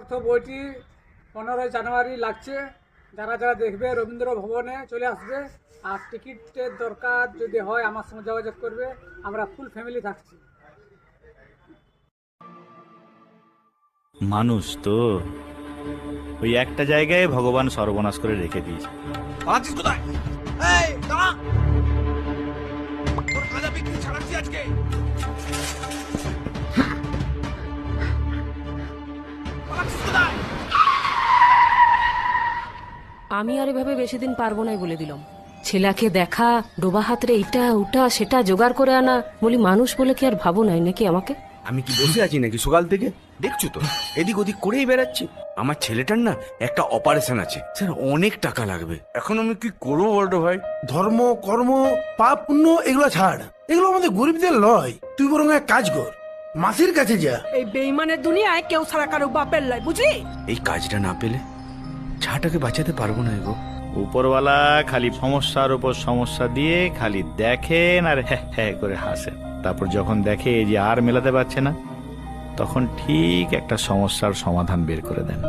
সমর্থ বইটি 15 জানুয়ারি লাগছে। যারা যারা দেখবে রবীন্দ্র ভবনে চলে আসবে। আর টিকিটের দরকার যদি হয় আমার সঙ্গে যোগাযোগ করবে, আমরা ফুল ফ্যামিলি থাকছি। মানুষ তো ওই একটা জায়গায় ভগবান সর্বনাশ করে রেখে দিয়েছে। পালাচ্ছিস কোথায়? এই দাঁড়া, তোর গাঁজা বিক্রি ছাড়াচ্ছি আজকে। পালাচ্ছিস কোথায়? আমি আর এভাবে বেশি দিন পারবো না বলে দিলাম। ছেলেকে দেখা, ডোবা হাতরে এটা ওটা সেটা জোগাড় করে আনা, বলি মানুষ বলে কি আর ভাবো নাই নাকি আমাকে? আমি কি বসে আছি নাকি সকাল থেকে? দেখছো তো এদিক ওদিক করেই বেড়াচ্ছি। আমার ছেলেটার না একটা অপারেশন আছে স্যার, অনেক টাকা লাগবে। এখন আমি কি করবো বলতো ভাই? ধর্ম, কর্ম, পাপ পুণ্য এগুলো ছাড়, এগুলো আমাদের গরিবদের লয়। তুই বরং এক কাজ কর, মাসির কাছে যা। এই বেইমানের দুনিয়ায় কেউ ছাড়া কারো বাপের লাই, বুঝলি? এই কাজটা না পেলে ছাটাকে বাঁচাতে পারবো না গো। উপরওয়ালা খালি সমস্যার উপর সমস্যা দিয়ে খালি দেখেন আর হ্যাঁ হ্যাঁ করে হাসেন। তারপর যখন দেখে এই যে আর মেলাতে পারছে না, তখন ঠিক একটা সমস্যার সমাধান বের করে দেন।